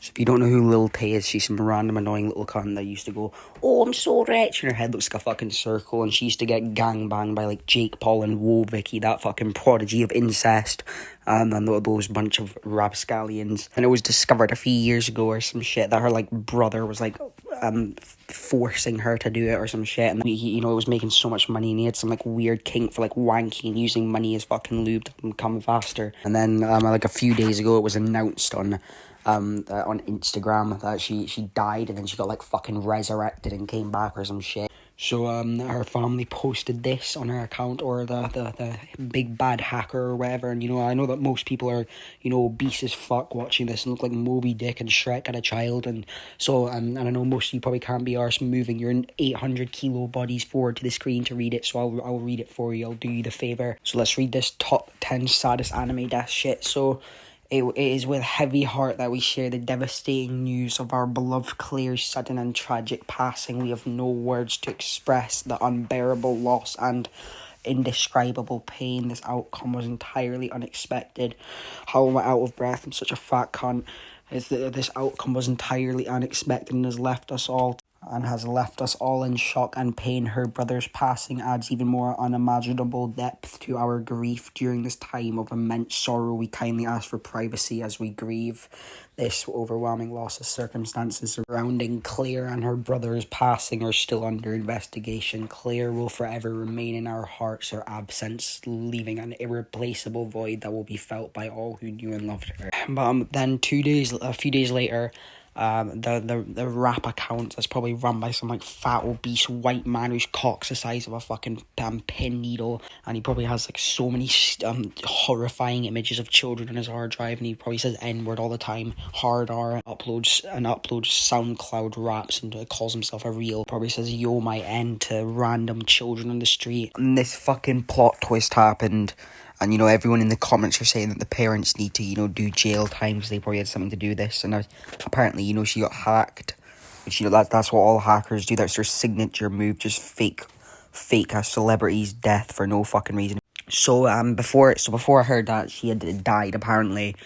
So if you don't know who Lil Tays is, she's some random annoying little cunt that used to go, "Oh, I'm so rich," and her head looks like a fucking circle, and she used to get gangbanged by like Jake Paul and Woah Vicky, that fucking prodigy of incest, and those bunch of rapscallions. And it was discovered a few years ago or some shit that her like brother was like forcing her to do it or some shit, and he, it was making so much money, and he had some like weird kink for like wanking, using money as fucking lube to come faster. And then like a few days ago, it was announced on Instagram that she died, and then she got like fucking resurrected and came back or some shit. So her family posted this on her account, or the big bad hacker or whatever. And I know that most people are obese as fuck watching this and look like Moby Dick and Shrek had a child, and so and I know most of you probably can't be arsed moving your 800 kilo bodies forward to the screen to read it. So I'll read it for you. I'll do you the favor. So let's read this top 10 saddest anime death shit. So it is with heavy heart that we share the devastating news of our beloved Claire's sudden and tragic passing. We have no words to express the unbearable loss and indescribable pain. This outcome was entirely unexpected. How am I out of breath? I'm such a fat cunt. This outcome was entirely unexpected and has left us all in shock and pain. Her brother's passing adds even more unimaginable depth to our grief. During this time of immense sorrow, we kindly ask for privacy as we grieve this overwhelming loss. Of circumstances surrounding Claire and her brother's passing are still under investigation. Claire will forever remain in our hearts, her absence leaving an irreplaceable void that will be felt by all who knew and loved her. But then a few days later, the rap account that's probably run by some like fat obese white man whose cock's the size of a fucking pin needle, and he probably has like so many horrifying images of children on his hard drive, and he probably says N-word all the time, hard R, and uploads SoundCloud raps, and calls himself a real, probably says yo my N to random children on the street. And this fucking plot twist happened. And, everyone in the comments are saying that the parents need to, do jail time because they probably had something to do with this. And apparently, she got hacked. Which, that's what all hackers do. That's their signature move. Just fake a celebrity's death for no fucking reason. So, before I heard that she had died, apparently,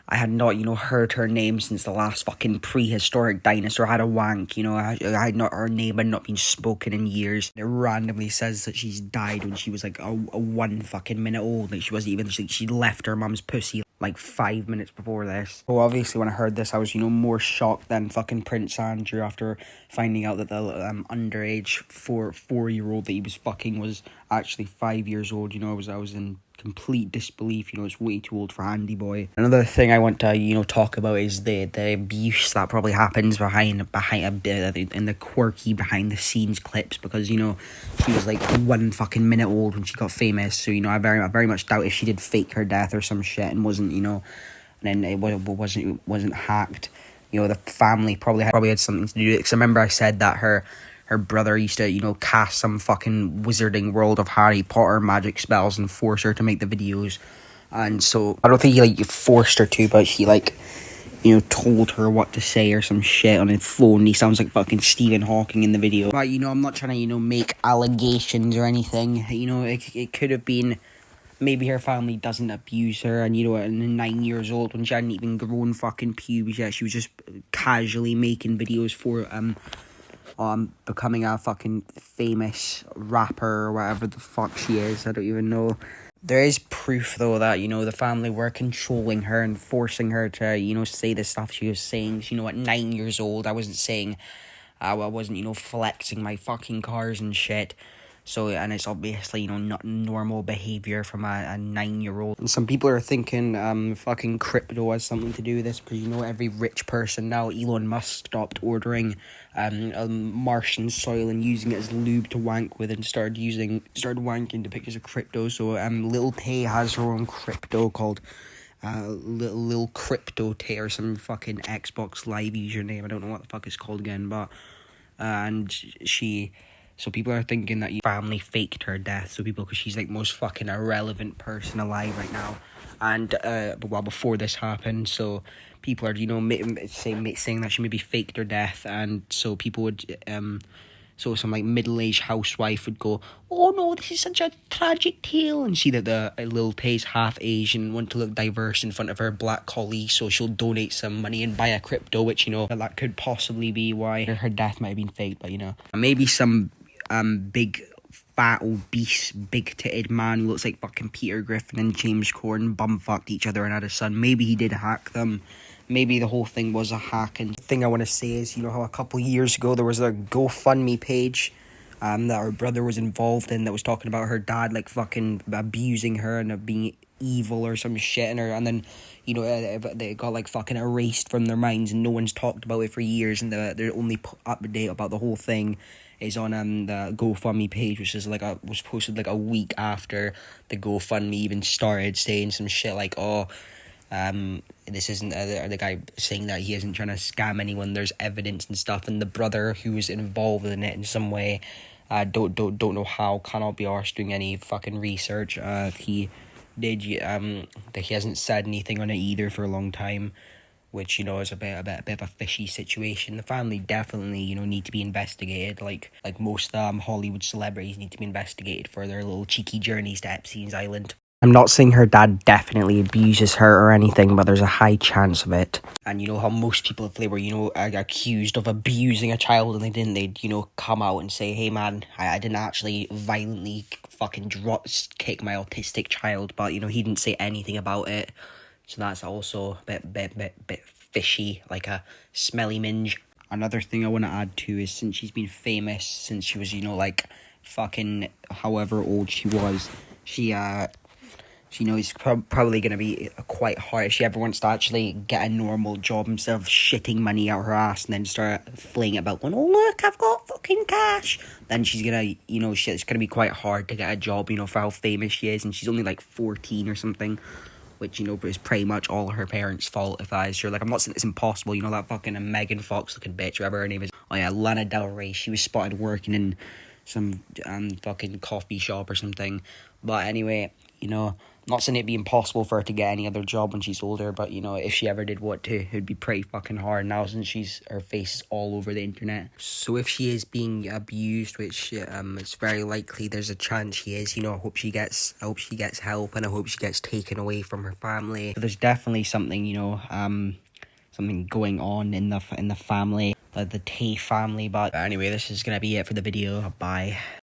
I had not, heard her name since the last fucking prehistoric dinosaur had a wank. Her name had not been spoken in years. It randomly says that she's died when she was like a 1 fucking minute old. Like she wasn't even, she left her mum's pussy like 5 minutes before this. So obviously when I heard this, I was, more shocked than fucking Prince Andrew after finding out that the underage four-year-old that he was fucking was actually 5 years old. I was in complete disbelief. It's way too old for Handy Boy. Another thing I want to talk about is the abuse that probably happens behind in the quirky behind the scenes clips, because she was like 1 fucking minute old when she got famous. So I very much doubt if she did fake her death or some shit and wasn't and then it wasn't hacked. The family probably had something to do with it, because I remember I said that her brother used to, cast some fucking Wizarding World of Harry Potter magic spells and force her to make the videos. And so, I don't think he, forced her to, but he, told her what to say or some shit on his phone. He sounds like fucking Stephen Hawking in the video. But, I'm not trying to, make allegations or anything. It could have been, maybe her family doesn't abuse her, and, at 9 years old, when she hadn't even grown fucking pubes yet, she was just casually making videos for, becoming a fucking famous rapper or whatever the fuck she is. I don't even know. There is proof though that the family were controlling her and forcing her to say the stuff she was saying. At 9 years old, I wasn't saying I wasn't flexing my fucking cars and shit. So, and it's obviously, not normal behaviour from a 9-year-old. And some people are thinking fucking crypto has something to do with this, because, every rich person now, Elon Musk stopped ordering Martian soil and using it as lube to wank with, and started wanking to pictures of crypto. So, Lil Tay has her own crypto called Lil Crypto Tay, or some fucking Xbox Live username. I don't know what the fuck it's called again, but, and so people are thinking that your family faked her death. So because she's like most fucking irrelevant person alive right now. And before this happened, so people are saying that she maybe faked her death, and so people would So some like middle-aged housewife would go, "Oh no, this is such a tragic tale," and see that the Lil Tays half Asian, want to look diverse in front of her black colleague, so she'll donate some money and buy a crypto, which, you know, that could possibly be why her death might have been fake. But, you know, maybe some big fat obese big titted man who looks like fucking Peter Griffin and James Corden bumfucked each other and had a son. Maybe he did hack them. Maybe the whole thing was a hack. And the thing I want to say is, you know how a couple years ago there was a GoFundMe page that her brother was involved in that was talking about her dad like fucking abusing her and being evil or some shit in her, and then, you know, they got like fucking erased from their minds and no one's talked about it for years, and they're only up to date about the whole thing is on the GoFundMe page, which is like was posted like a week after the GoFundMe even started, saying some shit like, oh, this isn't the guy saying that he isn't trying to scam anyone, there's evidence and stuff, and the brother who was involved in it in some way, don't know how, cannot be arsed doing any fucking research. He did that he hasn't said anything on it either for a long time, which, you know, is a bit of a fishy situation. The family definitely, you know, need to be investigated, like most Hollywood celebrities need to be investigated for their little cheeky journeys to Epstein's Island. I'm not saying her dad definitely abuses her or anything, but there's a high chance of it. And you know how most people, if they were, you know, accused of abusing a child and they didn't, they'd, you know, come out and say, hey man, I didn't actually violently fucking kick my autistic child, but, you know, he didn't say anything about it. So that's also a bit fishy, like a smelly minge. Another thing I want to add to is, since she's been famous since she was, you know, like fucking however old she was, she knows it's probably going to be quite hard if she ever wants to actually get a normal job instead of shitting money out her ass and then start flaying it about going, oh look, I've got fucking cash. Then she's going to, you know, it's going to be quite hard to get a job, you know, for how famous she is. And she's only like 14 or something, which, you know, is pretty much all her parents' fault, if that is true. Like, I'm not saying it's impossible, you know, that fucking Megan Fox looking bitch, whatever her name is. Oh yeah, Lana Del Rey, she was spotted working in some fucking coffee shop or something. But anyway, you know, I'm not saying it'd be impossible for her to get any other job when she's older, but, you know, if she ever did want to, it'd be pretty fucking hard now since her face is all over the internet. So if she is being abused, which it's very likely, there's a chance she is, you know, I hope she gets help, and I hope she gets taken away from her family. But there's definitely something, you know, something going on in the family, the Tay family. But anyway, this is gonna be it for the video. Bye.